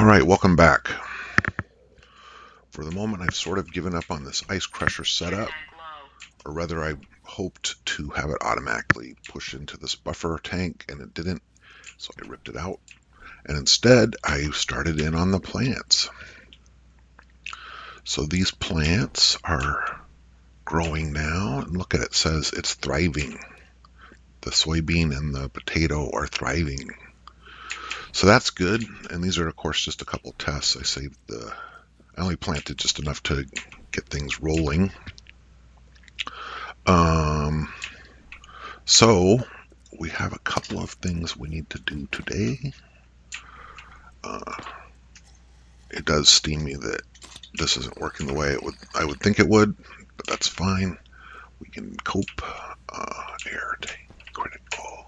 Alright, welcome back. For the moment, I've sort of given up on this ice crusher setup, or rather I hoped to have it automatically push into this buffer tank, and it didn't, so I ripped it out. And instead, I started in on the plants. So these plants are growing now, and look at it, it says it's thriving. The soybean and the potato are thriving. So that's good, and these are of course just a couple tests. I only planted just enough to get things rolling. So we have a couple of things we need to do today. It does steam me that this isn't working the way I would think it would, but that's fine. We can cope. Air tank critical.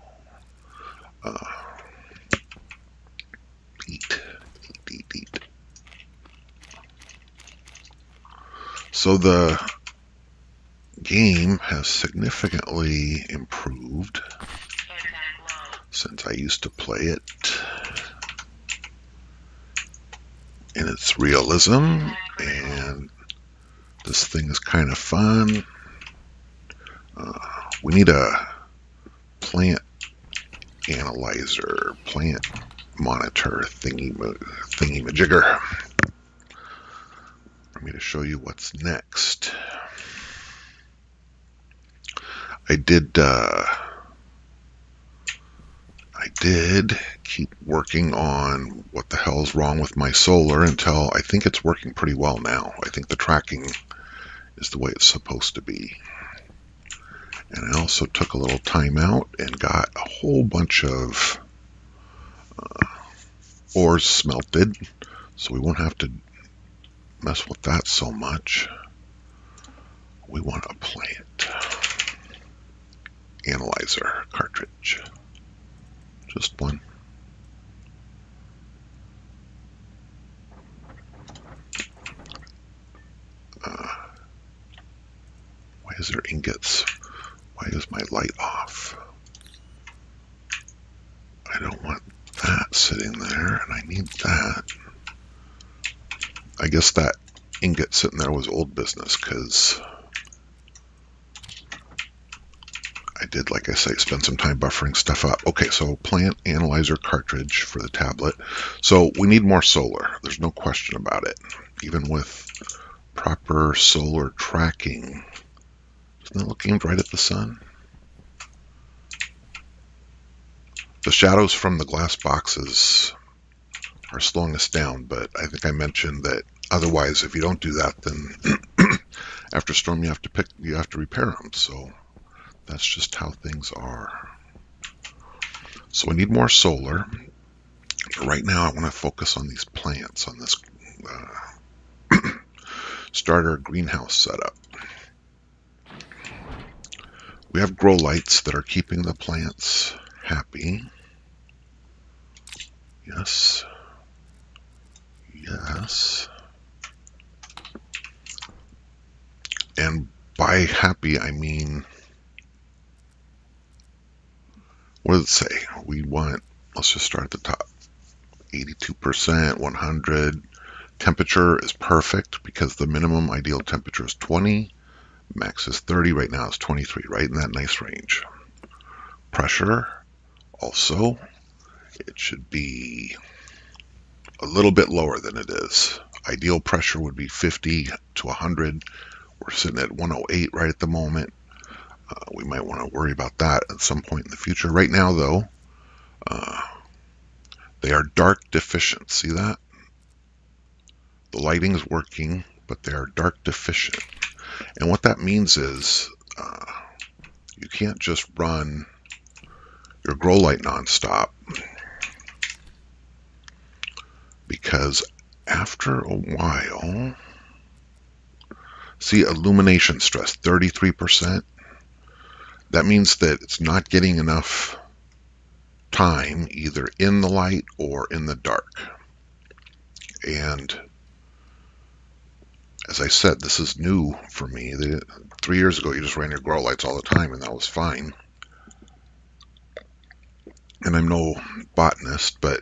Heat. So the game has significantly improved since I used to play it in its realism, and this thing is kind of fun. We need a plant analyzer, plant monitor thingy-majigger for me to show you what's next. I did keep working on what the hell's wrong with my solar until I think it's working pretty well now. I think the tracking is the way it's supposed to be. And I also took a little time out and got a whole bunch of ores smelted, so we won't have to mess with that so much. We want a plant analyzer cartridge. Just one. Why is there ingots? Why is my light off? I don't want that sitting there, and I need that. I guess that ingot sitting there was old business, because I did, like I say, spend some time buffering stuff up. Okay, so plant analyzer cartridge for the tablet. So we need more solar. There's no question about it. Even with proper solar tracking. Doesn't it look aimed right at the sun? The shadows from the glass boxes are slowing us down, but I think I mentioned that otherwise, if you don't do that, then after storm you have to repair them. So that's just how things are. So we need more solar. Right now I want to focus on these plants, on this starter greenhouse setup. We have grow lights that are keeping the plants happy. Yes. Yes. And by happy, I mean, what does it say? We want, let's just start at the top. 82%, 100. Temperature is perfect because the minimum ideal temperature is 20. Max is 30. Right now it's 23, right in that nice range. Pressure, also, it should be a little bit lower than it is. Ideal pressure would be 50 to 100. We're sitting at 108 right at the moment. We might want to worry about that at some point in the future. Right now, though, they are dark deficient. See that? The lighting's working, but they are dark deficient. And what that means is you can't just run your grow light nonstop, because after a while, see, illumination stress, 33%. That means that it's not getting enough time either in the light or in the dark. And as I said, this is new for me. 3 years ago, you just ran your grow lights all the time, and that was fine. And I'm no botanist, but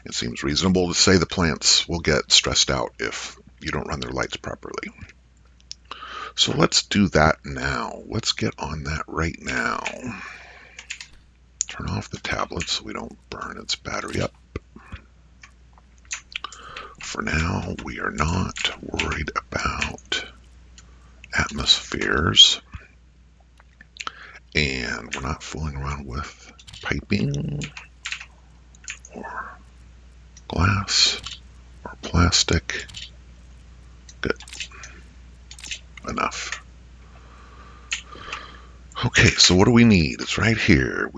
It seems reasonable to say the plants will get stressed out if you don't run their lights properly. So let's do that now. Let's get on that right now. Turn off the tablet so we don't burn its battery up. For now, we are not worried about atmospheres, and we're not fooling around with piping or glass or plastic. Good. Enough. Okay, so what do we need? It's right here.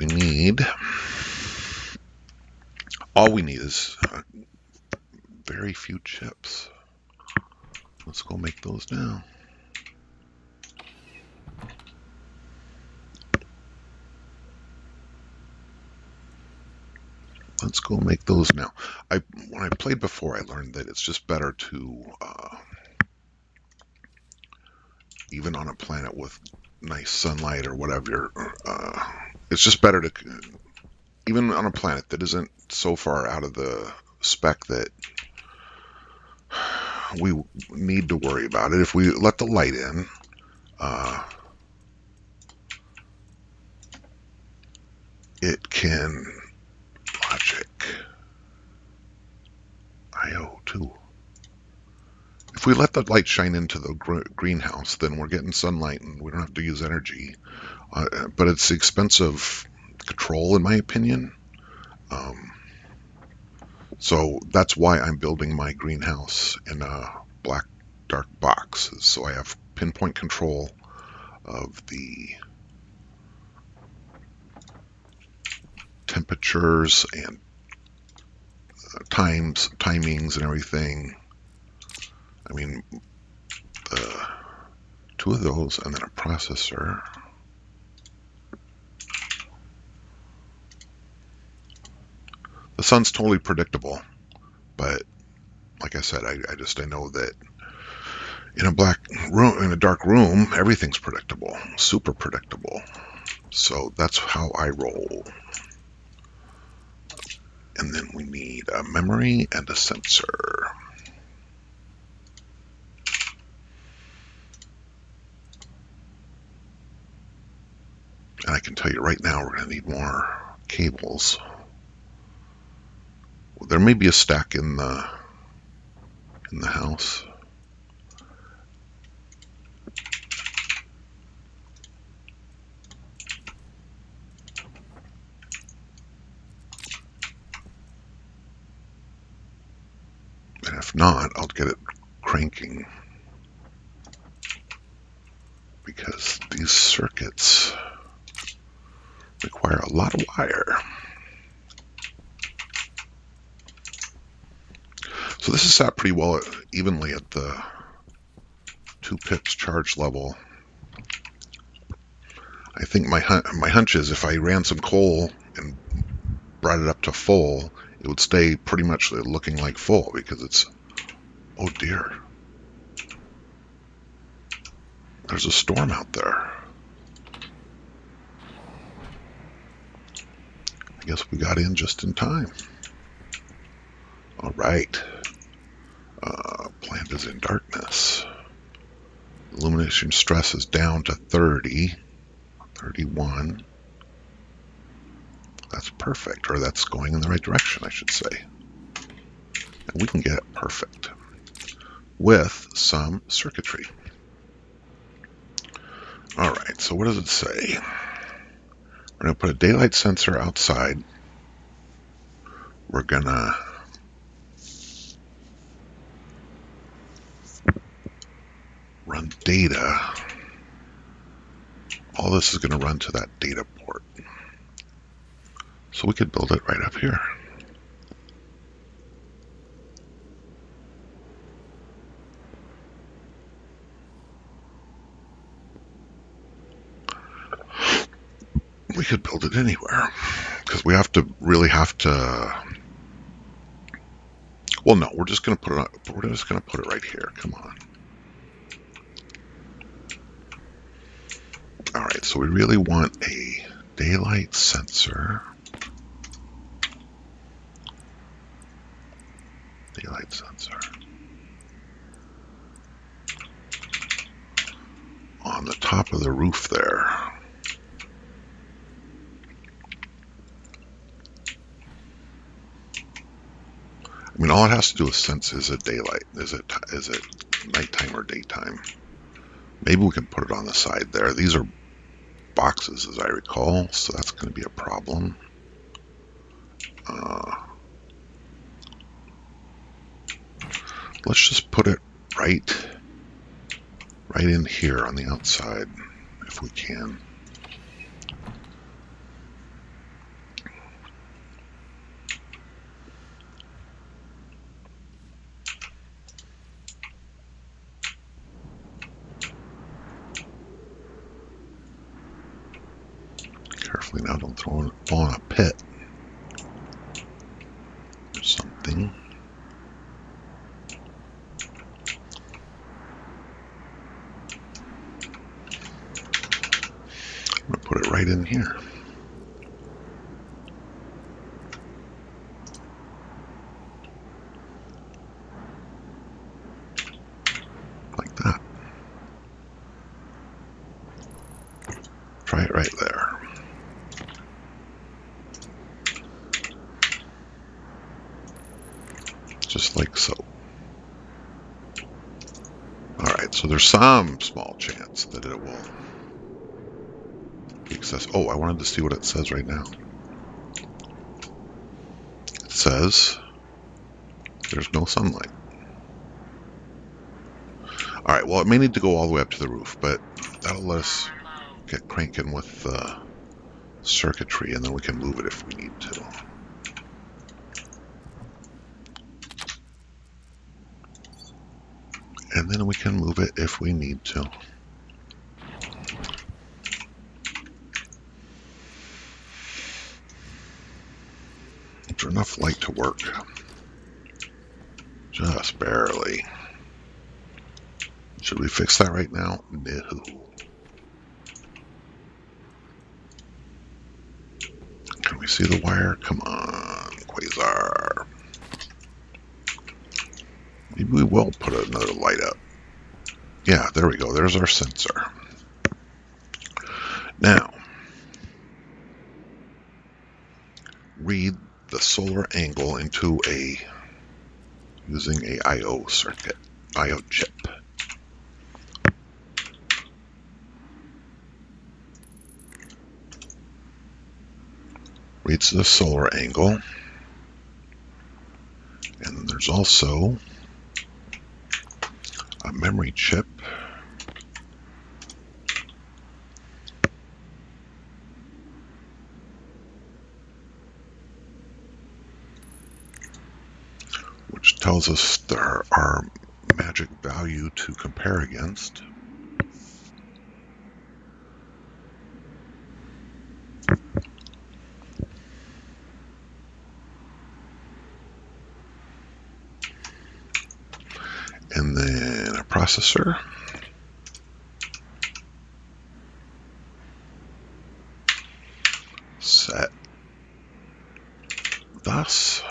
All we need is very few chips. Let's go make those now. Let's go make those now. When I played before, I learned that it's just better to, even on a planet with nice sunlight or whatever, it's just better to, even on a planet that isn't so far out of the spec that we need to worry about it. If we let the light in, it can logic IO2. If we let the light shine into the greenhouse, then we're getting sunlight and we don't have to use energy. But it's expensive control, in my opinion. So that's why I'm building my greenhouse in a black dark box, so I have pinpoint control of the temperatures and timings and everything. I mean, two of those and then a processor. The sun's totally predictable, but like I said, I know that in a dark room, everything's predictable, super predictable. So that's how I roll. And then we need a memory and a sensor. And I can tell you right now, we're going to need more cables. There may be a stack in the house. And if not, I'll get it cranking, because these circuits require a lot of wire. So this is sat pretty well evenly at the 2 pips charge level. I think my hunch is if I ran some coal and brought it up to full, it would stay pretty much looking like full, because it's, oh dear, there's a storm out there. I guess we got in just in time. All right. Plant is in darkness. Illumination stress is down to 30, 31. That's perfect, or that's going in the right direction, I should say. And we can get it perfect with some circuitry. All right, so what does it say? We're going to put a daylight sensor outside. We're going to run data. All this is going to run to that data port. So we could build it right up here. We could build it anywhere, because we really have to. Well, no, we're just going to put it right here. Come on. All right, so we really want a daylight sensor. Daylight sensor. On the top of the roof there. I mean, all it has to do is sense, is it daylight? Is it nighttime or daytime? Maybe we can put it on the side there. These are boxes, as I recall, so that's going to be a problem. Let's just put it right in here on the outside, if we can. Carefully now, don't fall in a pit or something. I'm going to put it right in here. Like that. Try it right there. Just like so. Alright, so there's some small chance that it will be accessible. Oh, I wanted to see what it says right now. It says there's no sunlight. Alright, well, it may need to go all the way up to the roof, but that'll let us get cranking with the circuitry, and then we can move it if we need to. And then we can move it if we need to. Is there enough light to work? Just barely. Should we fix that right now? No. Can we see the wire? Come on, Quasar. Maybe we will put another light up. Yeah, there we go. There's our sensor. Now, read the solar angle into using a I/O circuit, I/O chip. Reads the solar angle. And there's also a memory chip which tells us our magic value to compare against. And then a processor. Set. Thus.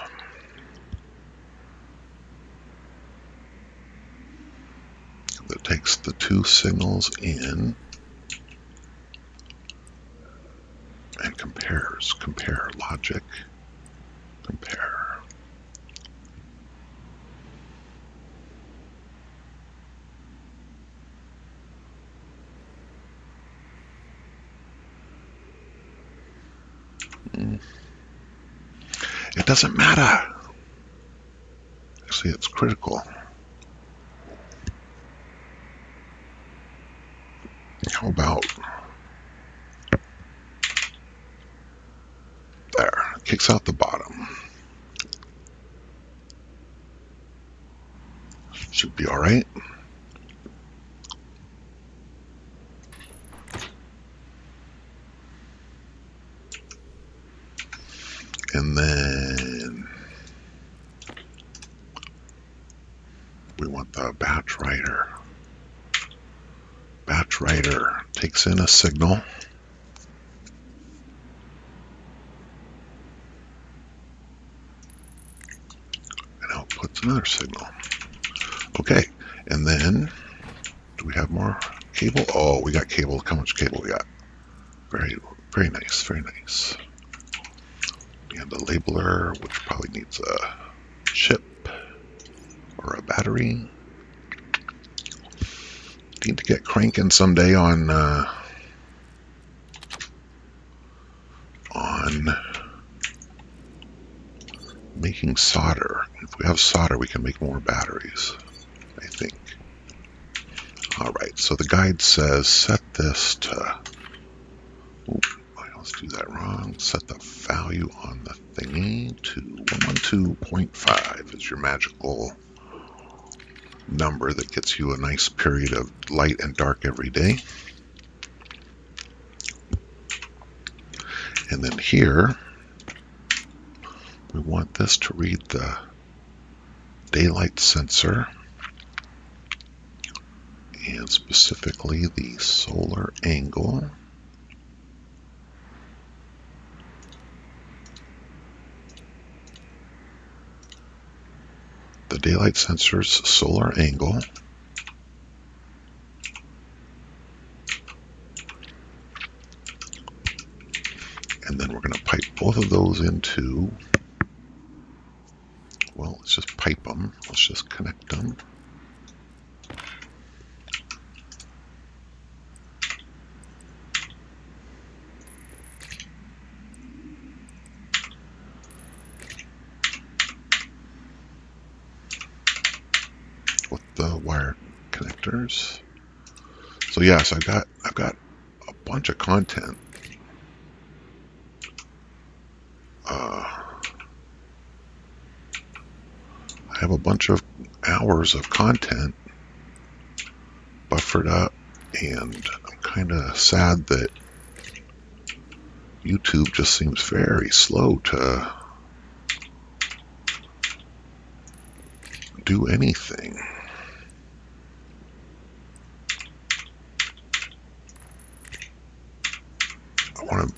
That takes the two signals in and compares. Compare logic. Compare. It doesn't matter. Actually, it's critical. How about there? It kicks out the bottom. Should be all right. And then we want the batch writer. Batch writer takes in a signal and outputs It's another signal. Okay, and then do we have more cable? Oh, we got cable. Look how much cable we got. Very, very nice, very nice. And a labeler, which probably needs a chip or a battery. Need to get cranking someday on making solder. If we have solder, we can make more batteries, I think. All right, so the guide says set this to, let's do that wrong. Set the value on the thingy to 112.5 is your magical number that gets you a nice period of light and dark every day. And then here, we want this to read the daylight sensor and specifically the solar angle. The daylight sensor's solar angle. And then we're going to pipe both of those into, well, let's just pipe them. Let's just connect them. With the wire connectors. So yes, I've got a bunch of content. I have a bunch of hours of content buffered up, and I'm kind of sad that YouTube just seems very slow to do anything.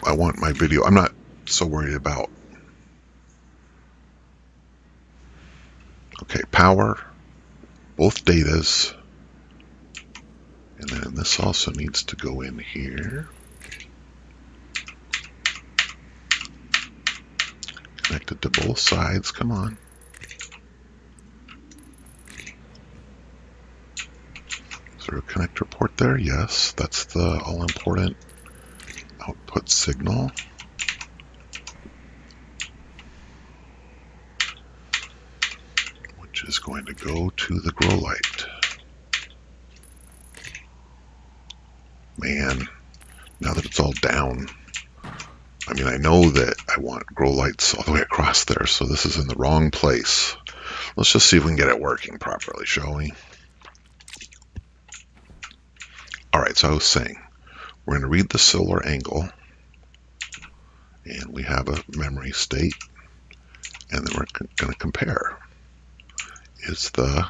I want my video. I'm not so worried about. Okay, power, both datas, and then this also needs to go in here. Connected to both sides, come on. Is there a connector port there? Yes, that's the all-important output signal. Which is going to go to the grow light. Man, now that it's all down, I mean, I know that I want grow lights all the way across there, so this is in the wrong place. Let's just see if we can get it working properly, shall we? All right, so I was saying, we're going to read the solar angle, and we have a memory state, and then we're going to compare. Is the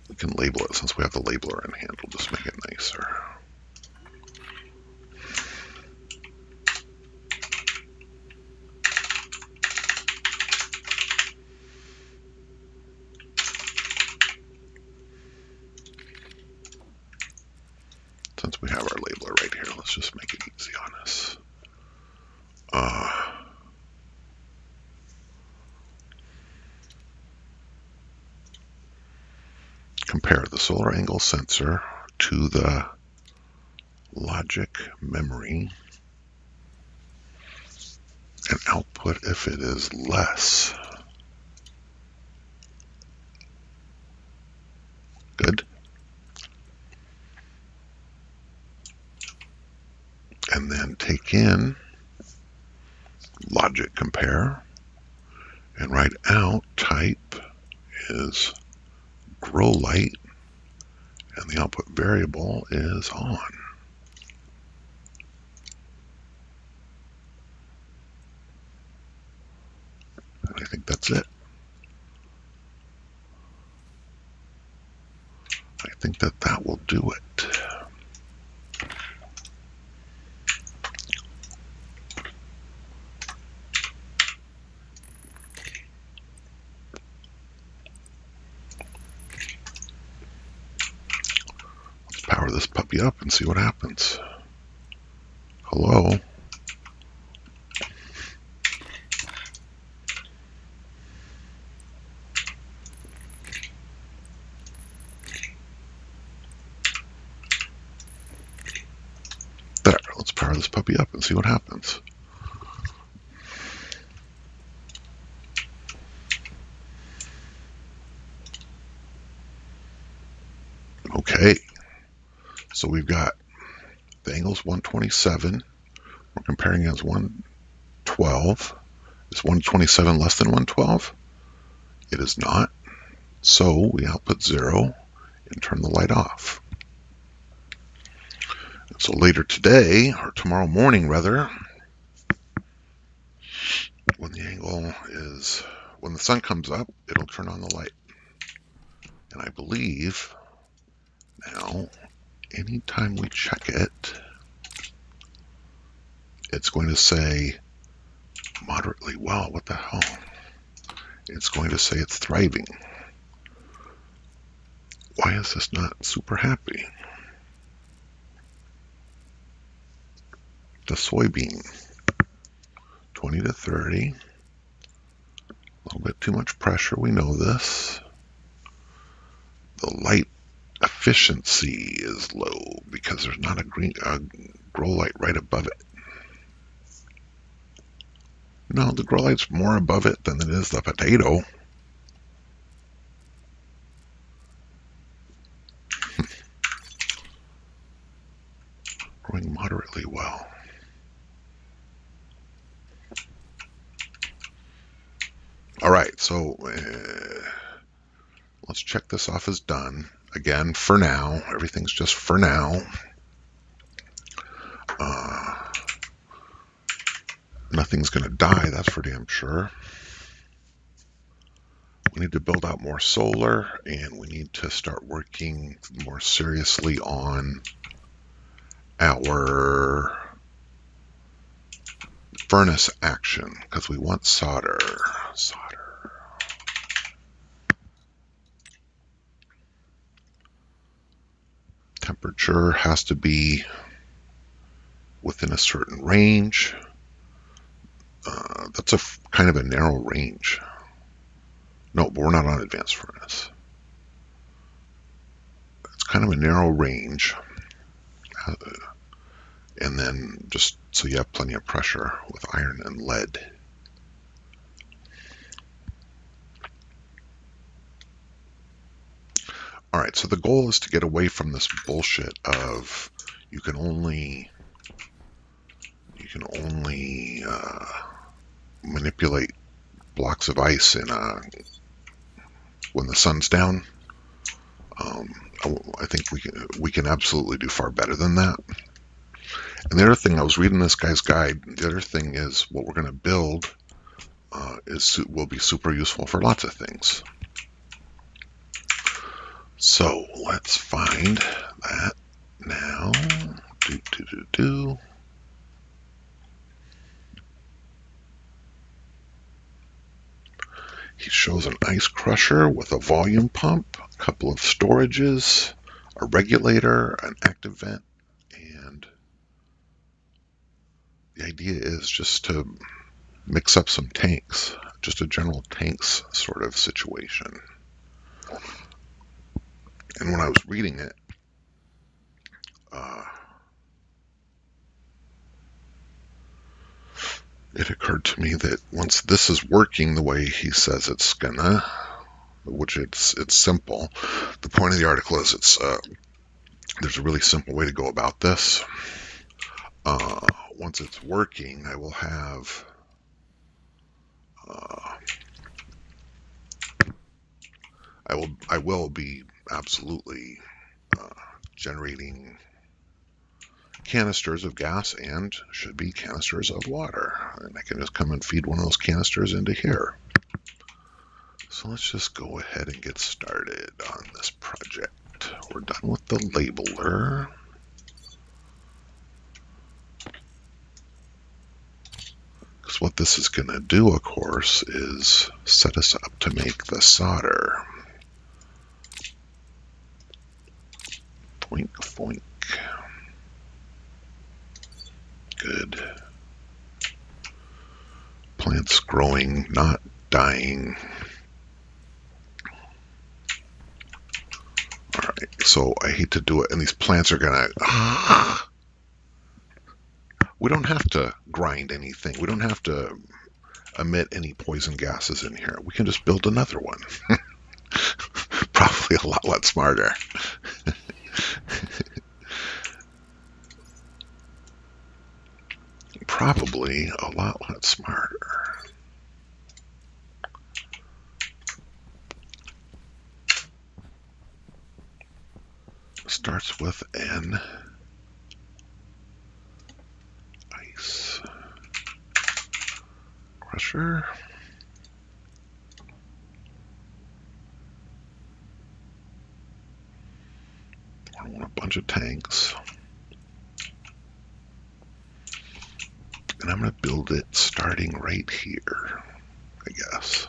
we can label it since we have the labeler in hand. We'll just make it nicer. Since we have our labeler right here, let's just make it easy on us. Compare the solar angle sensor to the logic memory and output if it is less. Good. And then take in logic compare and write out type is grow light and the output variable is on. And I think that's it. I think that will do it. power this puppy up and see what happens. Hello? There, let's power this puppy up and see what happens. Okay, so we've got the angle's 127. We're comparing it as 112. Is 127 less than 112? It is not. So we output 0 and turn the light off. So later today, or tomorrow morning rather, when the sun comes up, it'll turn on the light. And I believe now, anytime we check it, it's going to say moderately well. What the hell? It's going to say it's thriving. Why is this not super happy? The soybean, 20 to 30. A little bit too much pressure, we know this. The light efficiency is low because there's not a grow light right above it. No, the grow light's more above it than it is the potato. Growing moderately well. All right, so let's check this off as done. Again, for now, everything's just for now. Nothing's going to die, that's for damn sure. We need to build out more solar, and we need to start working more seriously on our furnace action, because we want solder. Temperature has to be within a certain range. That's a kind of a narrow range. No, but we're not on advanced furnace. It's kind of a narrow range. And then just so you have plenty of pressure with iron and lead. All right, so the goal is to get away from this bullshit of you can only manipulate blocks of ice in when the sun's down. I think we can absolutely do far better than that. And the other thing, I was reading this guy's guide. The other thing is what we're going to build will be super useful for lots of things. So let's find that now. He shows an ice crusher with a volume pump, a couple of storages, a regulator, an active vent, and the idea is just to mix up some tanks, just a general tanks sort of situation. And when I was reading it, it occurred to me that once this is working the way he says it's gonna, which it's simple. The point of the article is there's a really simple way to go about this. Once it's working, I will have I will be absolutely generating canisters of gas and should be canisters of water. And I can just come and feed one of those canisters into here. So let's just go ahead and get started on this project. We're done with the labeler. Because what this is going to do, of course, is set us up to make the solder. 0.4 Boink. Good. Plants growing, not dying. Alright, so I hate to do it, and these plants are gonna... We don't have to grind anything. We don't have to emit any poison gases in here. We can just build another one. Probably a lot smarter. Probably a lot smarter. Starts with N. Ice crusher. I want a bunch of tanks. And I'm going to build it starting right here, I guess.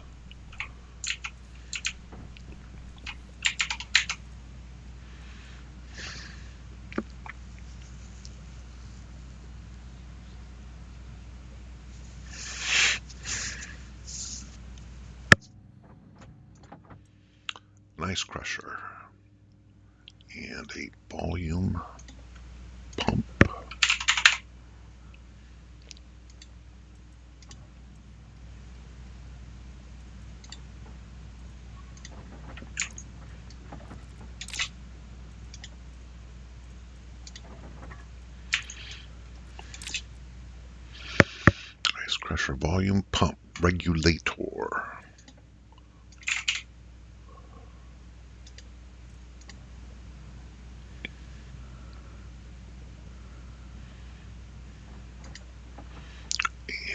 Nice crusher. And a volume pump. Ice crusher volume pump regulator.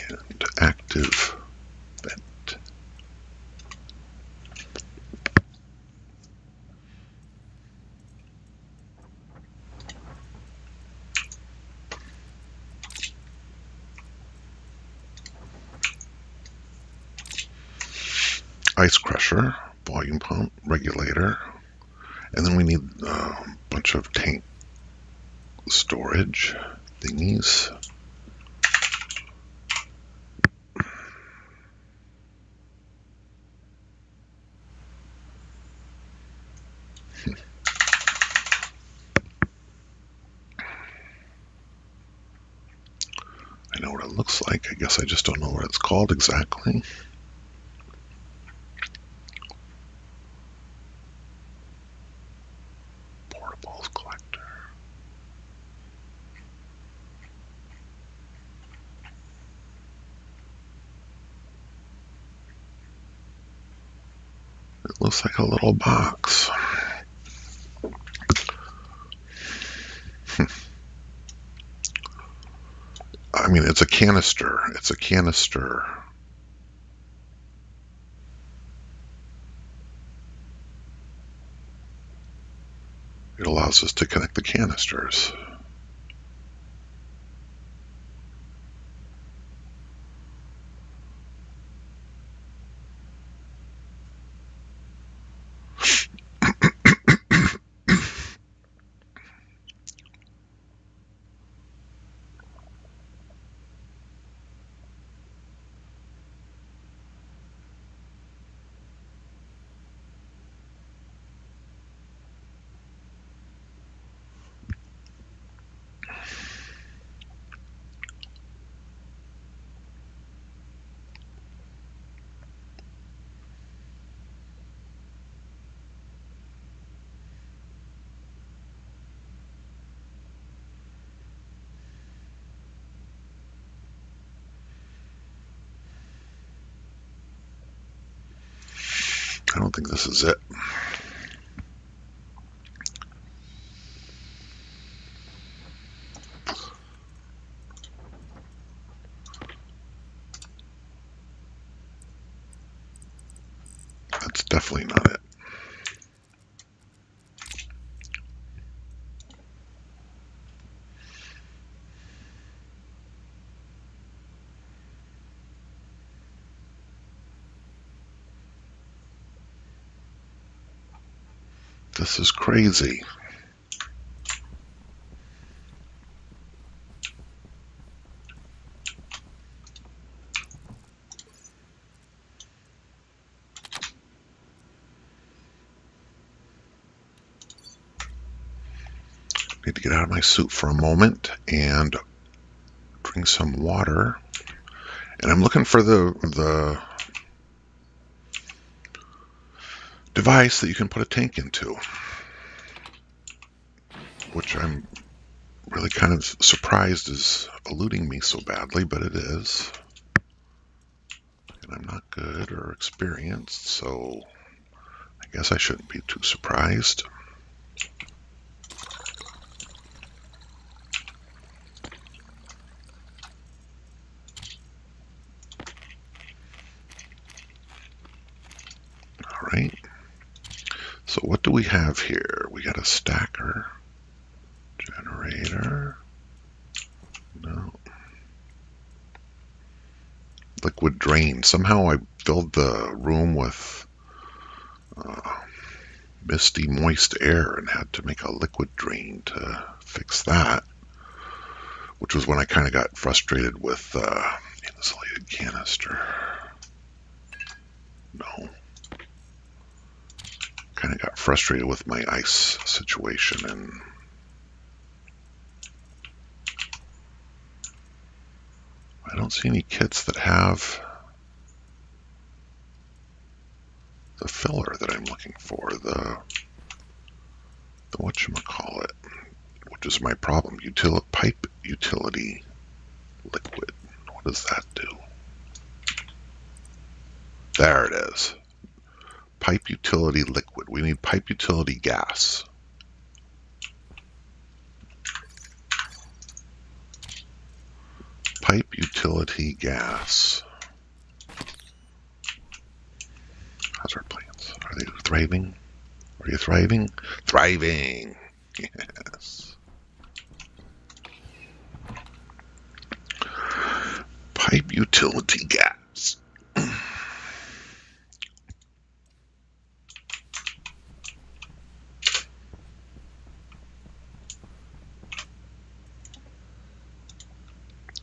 And active vent. Ice crusher, volume pump, regulator, and then we need a bunch of tank storage thingies. I know what it looks like. I guess I just don't know what it's called exactly. Portables collector. It looks like a little box. I mean, it's a canister. It's a canister. It allows us to connect the canisters. I don't think this is it. That's definitely not it. This is crazy. Need to get out of my suit for a moment and drink some water. And I'm looking for the device that you can put a tank into, which I'm really kind of surprised is eluding me so badly, but it is. And I'm not good or experienced, so I guess I shouldn't be too surprised. All right. So what do we have here? We got a stacker, generator, no, liquid drain. Somehow I filled the room with misty, moist air and had to make a liquid drain to fix that, which was when I kind of got frustrated with insulated canister. No. Kind of got frustrated with my ice situation, and I don't see any kits that have the filler that I'm looking for, the whatchamacallit, which is my problem. Pipe utility liquid. What does that do? There it is. Pipe utility liquid. We need pipe utility gas. Pipe utility gas. How's our plants? Are they thriving? Are you thriving? Thriving. Yes. Pipe utility gas.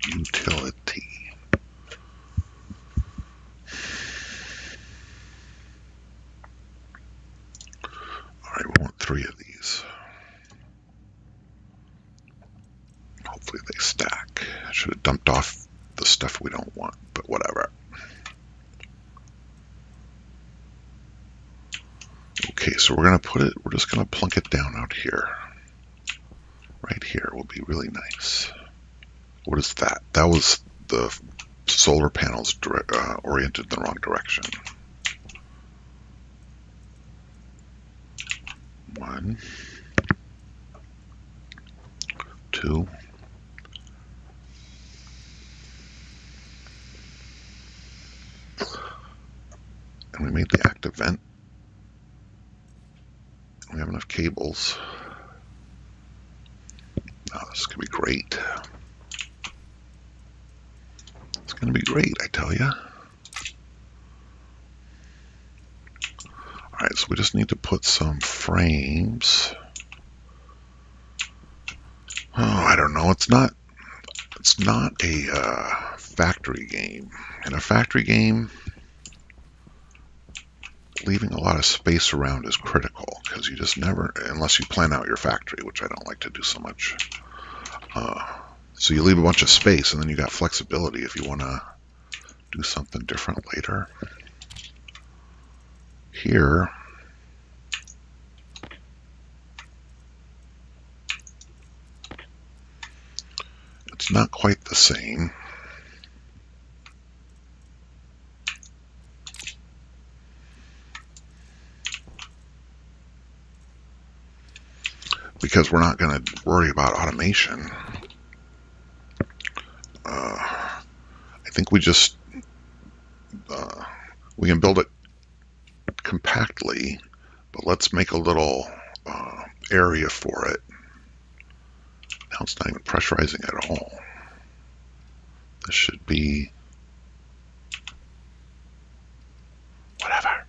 Utility. Alright, we want 3 of these. Hopefully they stack. I should have dumped off the stuff we don't want, but whatever. Okay, so we're just gonna plunk it down out here. Right here will be really nice. What is that? That was the solar panels oriented in the wrong direction. 1, 2. And we made the active vent. We have enough cables. Oh, this is going to be great. It's going to be great, I tell you. Alright, so we just need to put some frames. Oh, I don't know. It's not a factory game. In a factory game, leaving a lot of space around is critical, because you just never, unless you plan out your factory, which I don't like to do so much. So you leave a bunch of space, and then you got flexibility if you want to do something different later. Here, it's not quite the same. Because we're not going to worry about automation. I think we just we can build it compactly, but let's make a little area for it. Now it's not even pressurizing at all. This should be whatever.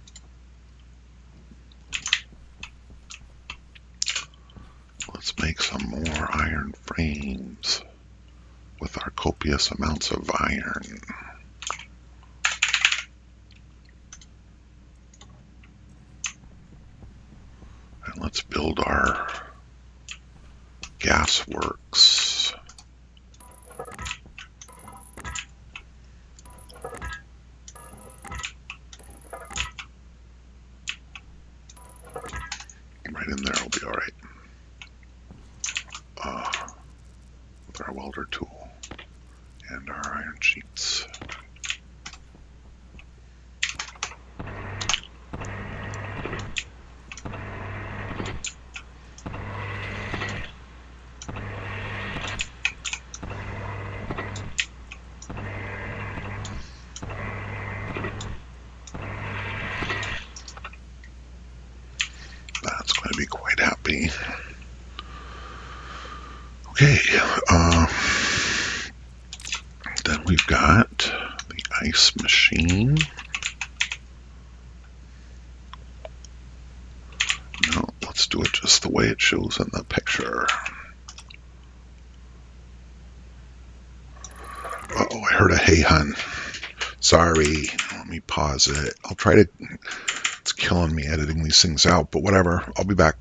Let's make some more iron frames with our copious amounts of iron. And let's build our gas works. Right in there will be all right. With our welder tool and our iron sheets. That's going to be quite happy. Okay, then we've got the ice machine. No, let's do it just the way it shows in the picture. Uh-oh, I heard a hey hun. Sorry, let me pause it. I'll try to, it's killing me editing these things out, but whatever, I'll be back.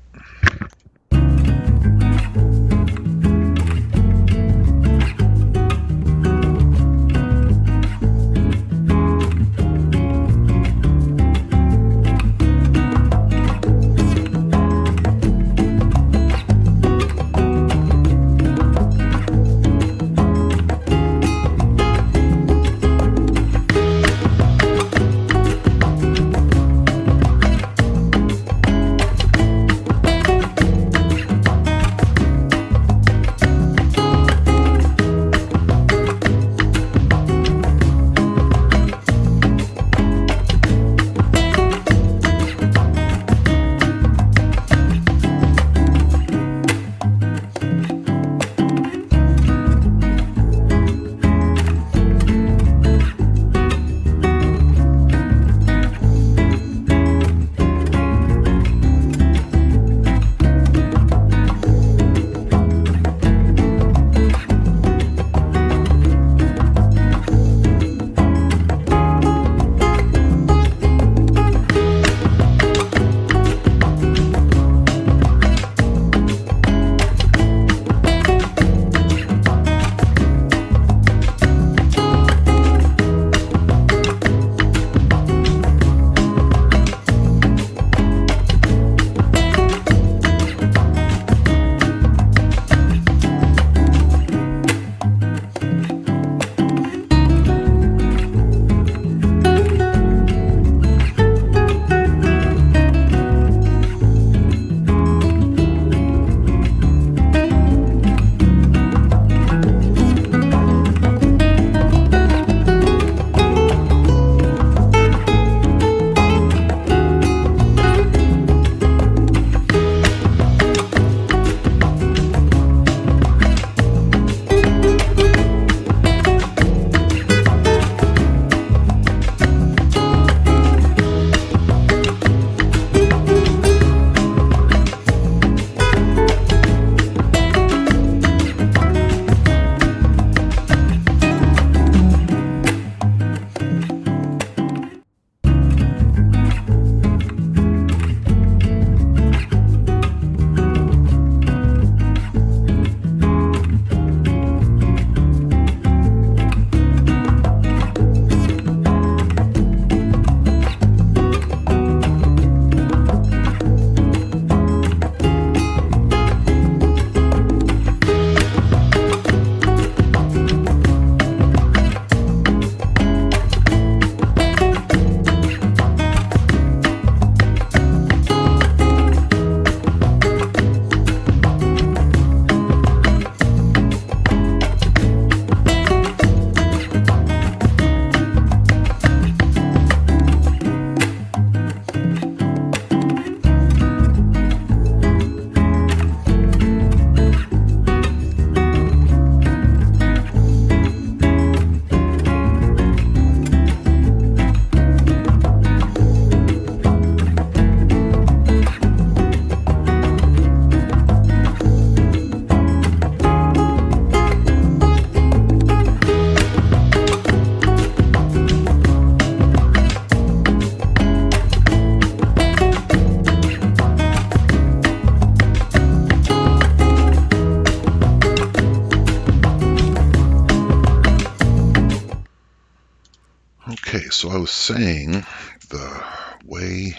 so I was saying the way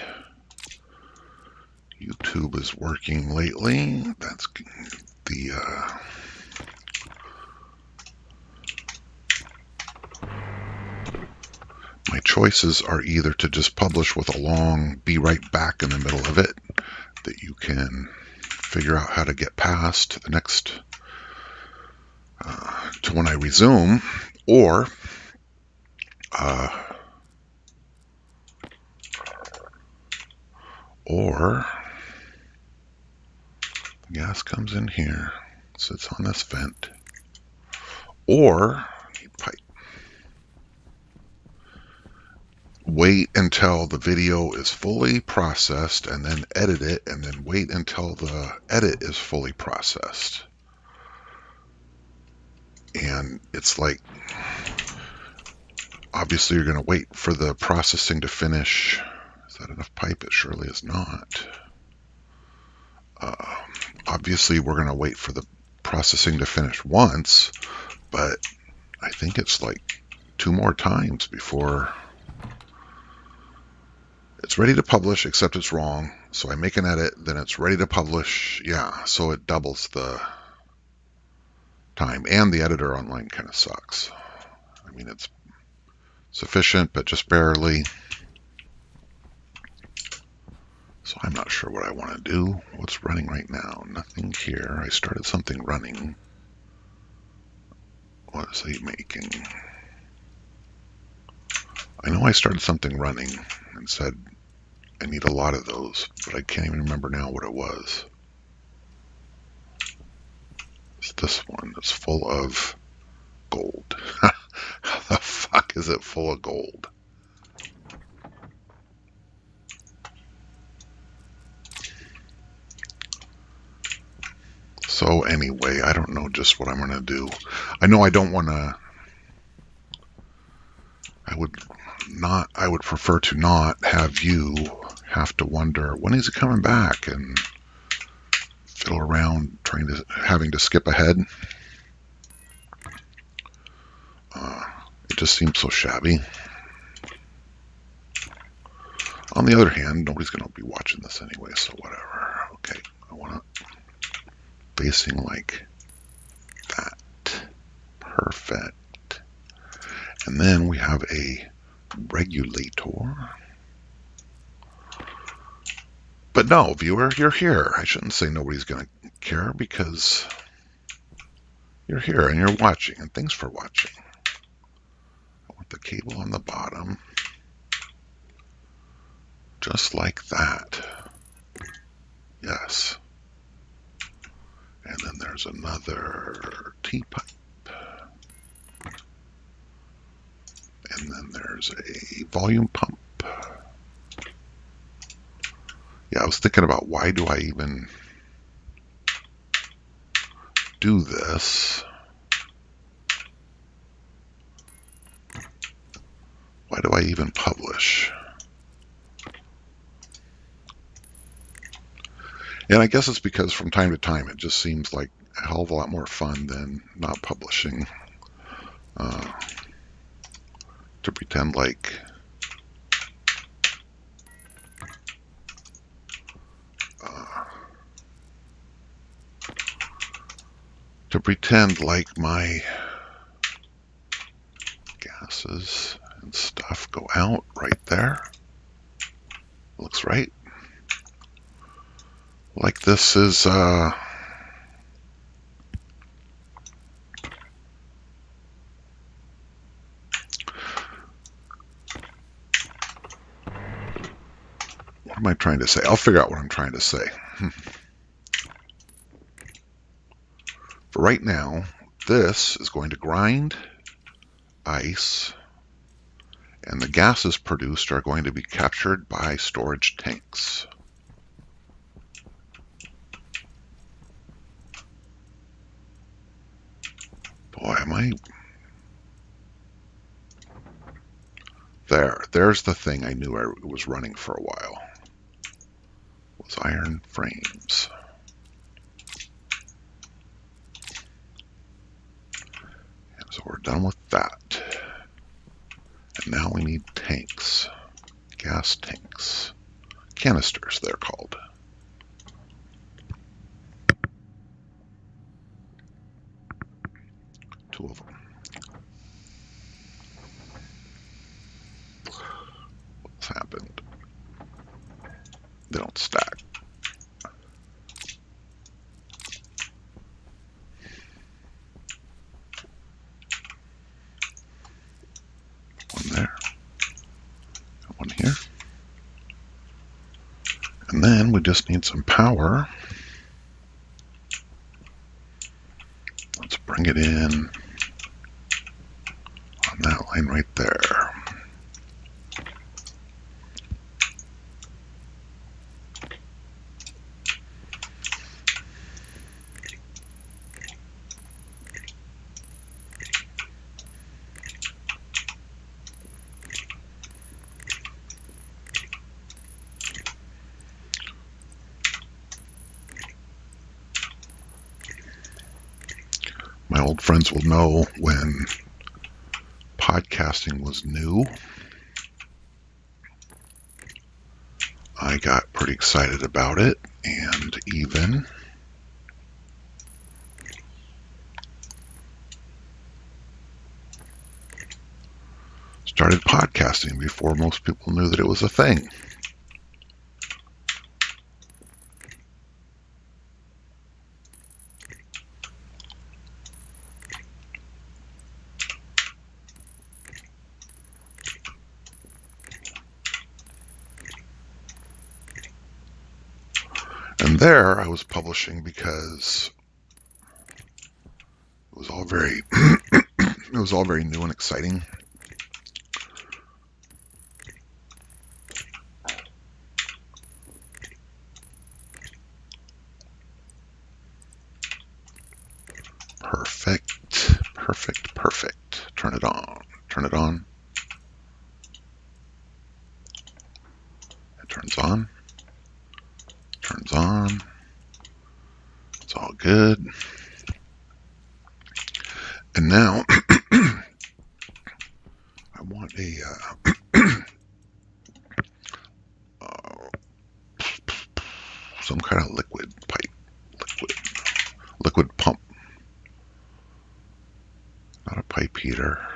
YouTube is working lately, that's the my choices are either to just publish with a long be right back in the middle of it that you can figure out how to get past the next to when I resume, or the gas comes in here, sits on this vent, or pipe. Wait until the video is fully processed and then edit it, and then wait until the edit is fully processed. And it's like, obviously you're going to wait for the processing to finish. Is that enough pipe? It surely is not. Obviously we're going to wait for the processing to finish once, but I think it's like 2 more times before it's ready to publish, except it's wrong. So I make an edit, then it's ready to publish. Yeah, so it doubles the time. And the editor online kind of sucks. I mean, it's sufficient, but just barely. So I'm not sure what I want to do. What's running right now? Nothing here. I started something running. What is he making? I know I started something running and said I need a lot of those, but I can't even remember now what it was. It's this one. It's full of gold. How the fuck is it full of gold? So anyway, I don't know just what I'm going to do. I know I don't want to... I would prefer to not have you have to wonder, when is he coming back? And fiddle around having to skip ahead. It just seems so shabby. On the other hand, nobody's going to be watching this anyway, so whatever. Okay, I want it facing like that. Perfect. And then we have a regulator. But no, viewer, you're here. I shouldn't say nobody's going to care, because you're here and you're watching, and thanks for watching. I want the cable on the bottom. Just like that. Yes. And then there's another T-pipe. And then there's a volume pump. Yeah, I was thinking about, why do I even do this? Why do I even publish? And I guess it's because from time to time it just seems like a hell of a lot more fun than not publishing. To pretend like my gases and stuff go out right there. Looks right. Like this is what am I trying to say? I'll figure out what I'm trying to say. For right now, this is going to grind ice, and the gases produced are going to be captured by storage tanks. Boy, am I... There's the thing I knew I was running for a while. Was iron frames. And so we're done with that. And now we need tanks, gas tanks, canisters they're called. Two of them. What's happened? They don't stack. One there, and one here. And then we just need some power. Let's bring it in on that line right there. My old friends will know when podcasting was new, I got pretty excited about it and even started podcasting before most people knew that it was a thing. And there I was publishing because it was all very it was all very new and exciting. Perfect, perfect, perfect. Turn it on. Turn it on. It turns on. Turns on. It's all good. And now I want a some kind of liquid pipe, liquid pump, not a pipe heater.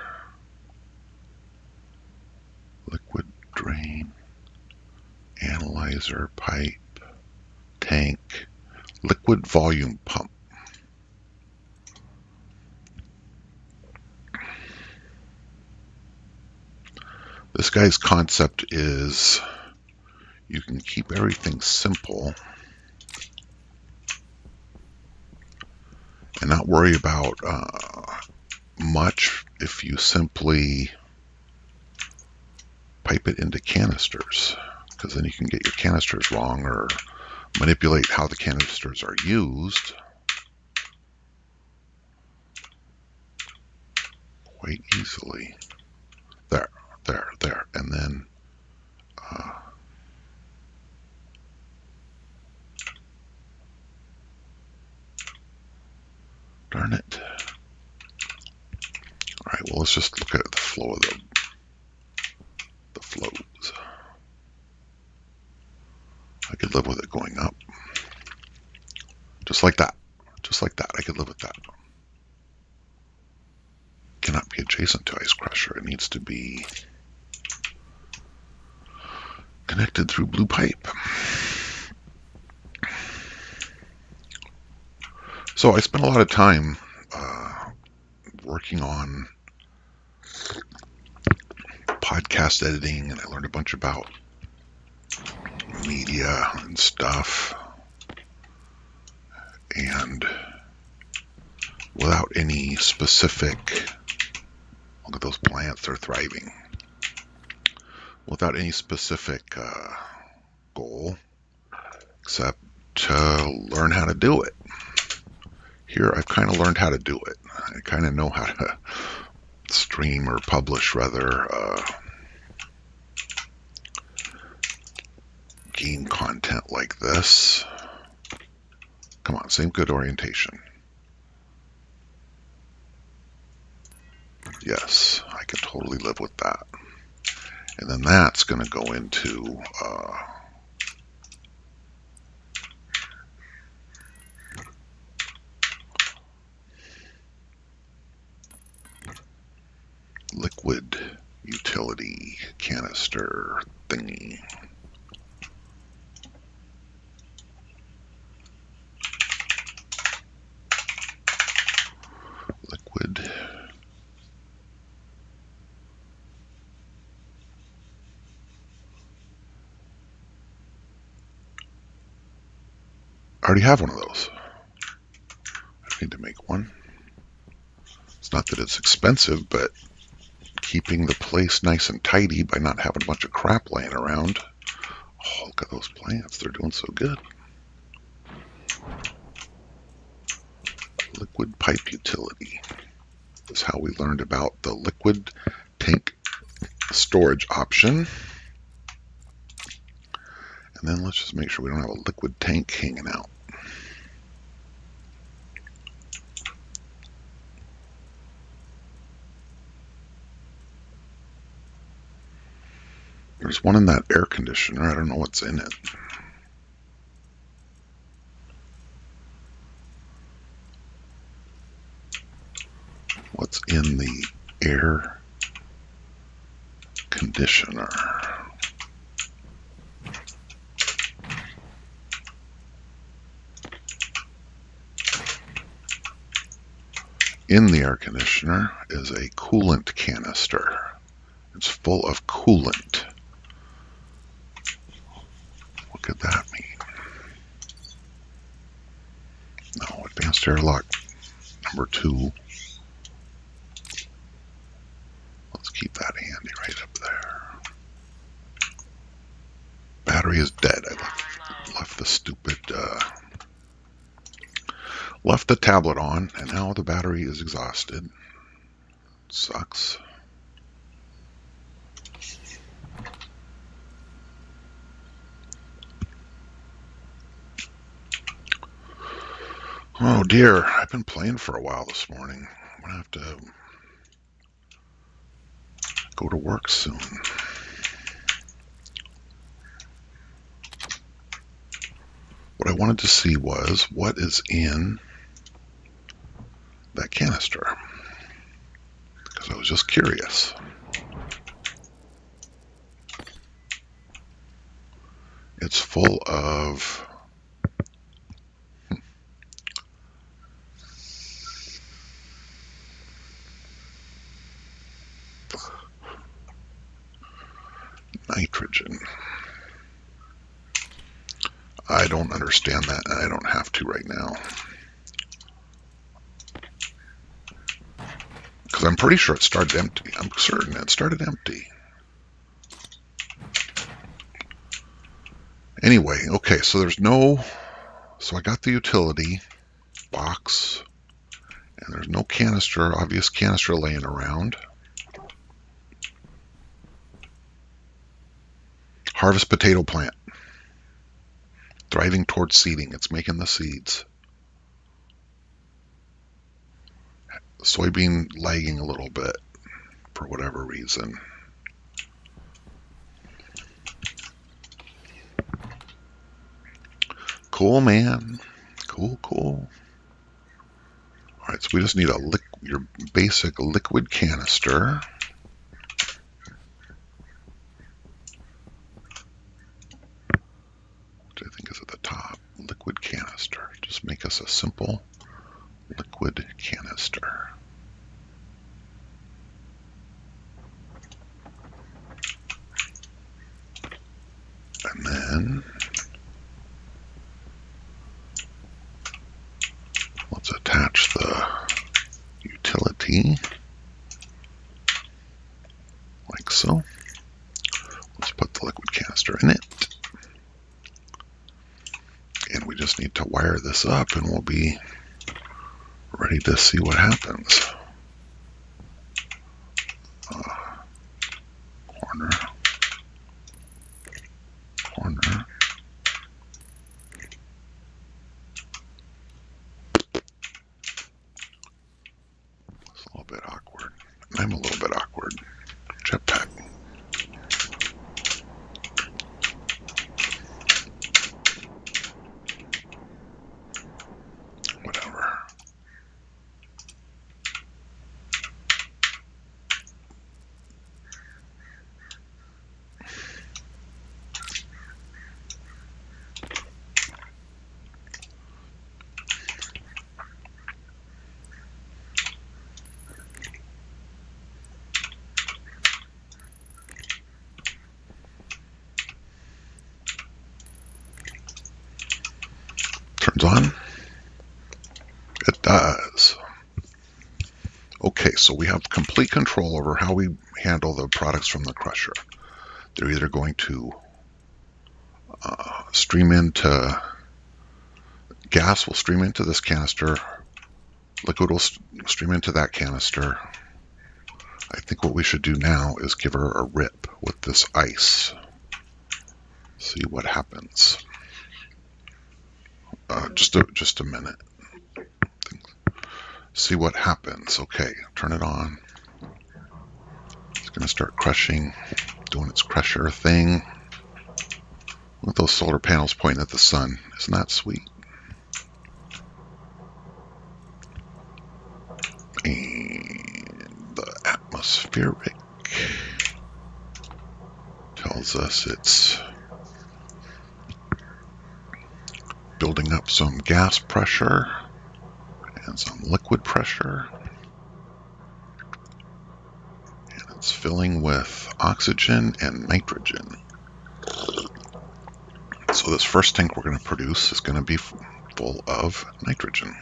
Liquid drain, analyzer, pipe, tank, liquid volume pump. This guy's concept is you can keep everything simple and not worry about much if you simply pipe it into canisters, because then you can get your canisters wrong or manipulate how the canisters are used quite easily. There, and then darn it. All right, well, let's just look at the flow of the flows. I could live with it going up. Just like that. Just like that. I could live with that. Cannot be adjacent to ice crusher. It needs to be connected through blue pipe. So I spent a lot of time working on podcast editing, and I learned a bunch about media and stuff. And without any specific, look at those plants, they're thriving. Without any specific goal, except to learn how to do it. Here, I've kind of learned how to do it. I kind of know how to stream or publish, rather, game content like this. Come on, same good orientation. Yes, I can totally live with that. And then that's going to go into liquid utility canister thingy. Liquid. I already have one of those. I need to make one. It's not that it's expensive, but keeping the place nice and tidy by not having a bunch of crap laying around. Oh, look at those plants. They're doing so good. Liquid pipe utility is how we learned about the liquid tank storage option. And then let's just make sure we don't have a liquid tank hanging out. There's one in that air conditioner. I don't know what's in it. What's in the air conditioner? In the air conditioner is a coolant canister. It's full of coolant. What could that mean? No, advanced airlock number 2. Let's keep that handy right up there. Battery is dead. I left the stupid left the tablet on, and now the battery is exhausted. Sucks. Oh dear, I've been playing for a while this morning. I'm gonna have to go to work soon. What I wanted to see was what is in that canister, because I was just curious. It's full of nitrogen. I don't understand that, and I don't have to right now. Because I'm pretty sure it started empty. I'm certain it started empty. Anyway, okay, so there's no... So I got the utility box, and there's no canister, obvious canister laying around. Harvest potato plant. Thriving towards seeding. It's making the seeds. Soybean lagging a little bit for whatever reason. Cool, man. Cool, cool. All right, so we just need your basic liquid canister. Which I think is at the top. Liquid canister. Just make us a simple liquid canister. And then let's attach the utility like so. Let's put the liquid canister in it. And we just need to wire this up and we'll be ready to see what happens. Corner. Corner. It's a little bit awkward. I'm a little bit awkward. Jetpack. Turns on. It does. Okay, so we have complete control over how we handle the products from the crusher. They're either going to stream into, gas will stream into this canister, liquid will stream into that canister. I think what we should do now is give her a rip with this ice. See what happens. Just a minute. See what happens. Okay, turn it on. It's going to start crushing, doing its crusher thing. Look at those solar panels pointing at the sun. Isn't that sweet? And the atmospheric tells us it's building up some gas pressure and some liquid pressure. And it's filling with oxygen and nitrogen. So this first tank we're going to produce is going to be full of nitrogen,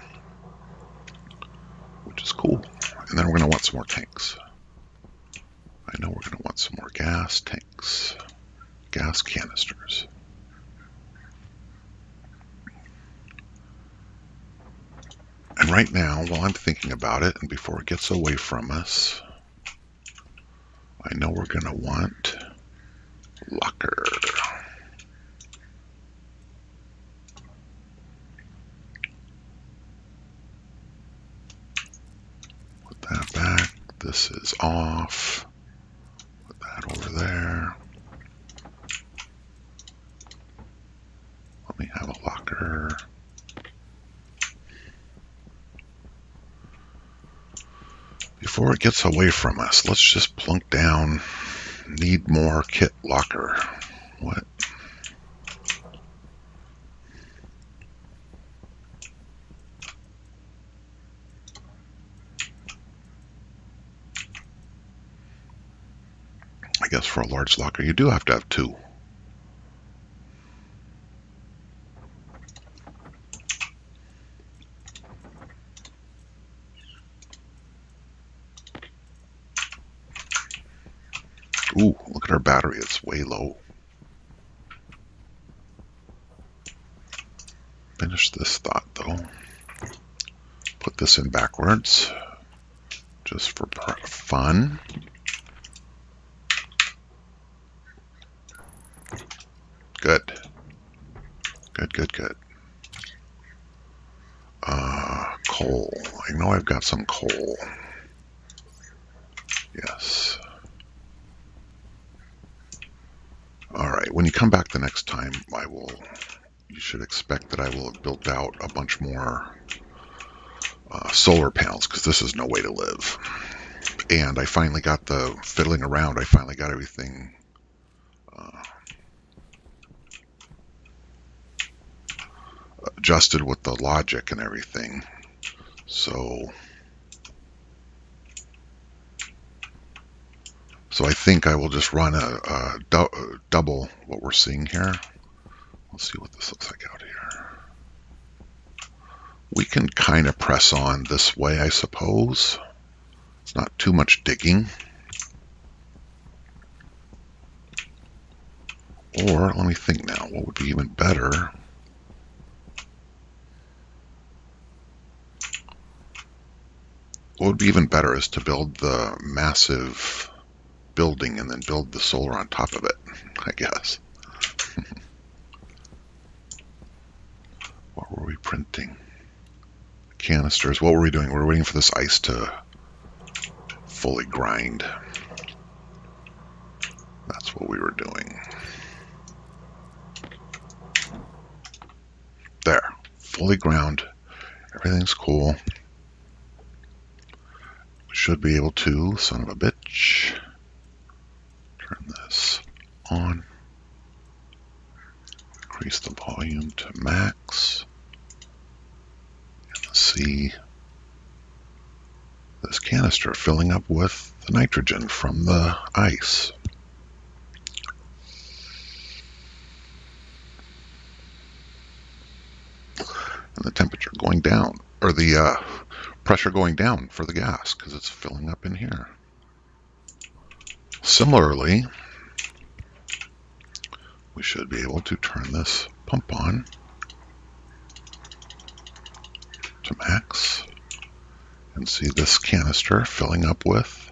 which is cool. And then we're going to want some more tanks. I know we're going to want some more gas tanks, gas canisters. And right now, while I'm thinking about it, and before it gets away from us, I know we're going to want locker. Put that back. This is off. Put that over there. Let me have a locker. Before it gets away from us, let's just plunk down need more kit locker. What? I guess for a large locker, you do have to have two. Ooh, look at our battery. It's way low. Finish this thought, though. Put this in backwards, just for fun. Good. Good, good, good. Coal. I know I've got some coal. Yes. Alright, when you come back the next time, you should expect that I will have built out a bunch more solar panels, because this is no way to live. And I finally got fiddling around, I finally got everything adjusted with the logic and everything. So I think I will just run a double what we're seeing here. Let's see what this looks like out here. We can kind of press on this way, I suppose. It's not too much digging. Or, let me think now, what would be even better? What would be even better is to build the massive building and then build the solar on top of it, I guess. What were we printing? Canisters. What were we doing? We were waiting for this ice to fully grind. That's what we were doing. There. Fully ground. Everything's cool. We should be able to, son of a bitch, turn this on. Increase the volume to max. And see this canister filling up with the nitrogen from the ice. the temperature going down, or the pressure going down for the gas because it's filling up in here. Similarly, we should be able to turn this pump on to max and see this canister filling up with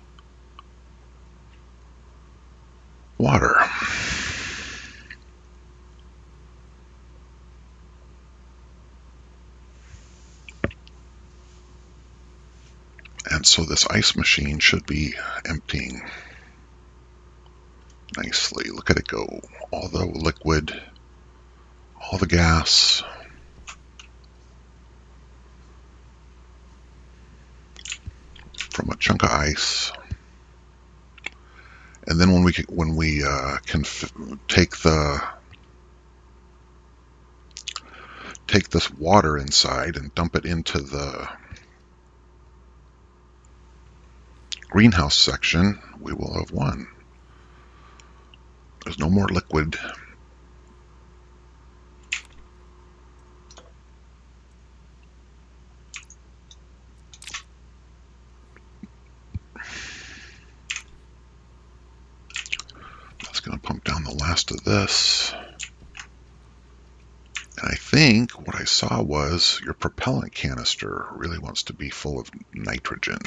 water. And so this ice machine should be emptying nicely. Look at it go. All the liquid, all the gas. From a chunk of ice. And then when we can take this water inside and dump it into the greenhouse section, we will have won. There's no more liquid. That's going to pump down the last of this. And I think what I saw was your propellant canister really wants to be full of nitrogen.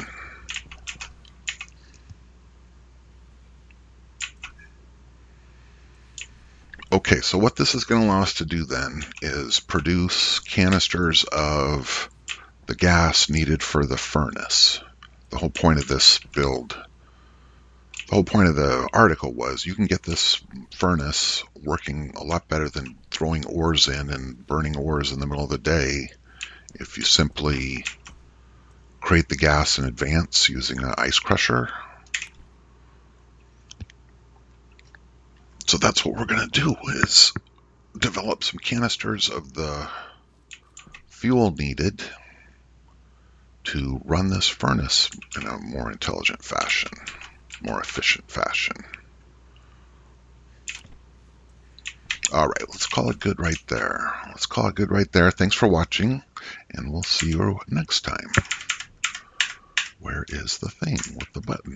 Okay, so what this is going to allow us to do then is produce canisters of the gas needed for the furnace. The whole point of this build, the whole point of the article was you can get this furnace working a lot better than throwing ores in and burning ores in the middle of the day if you simply create the gas in advance using an ice crusher. So that's what we're going to do, is develop some canisters of the fuel needed to run this furnace in a more intelligent fashion, more efficient fashion. All right, let's call it good right there. Let's call it good right there. Thanks for watching, and we'll see you next time. Where is the thing with the button?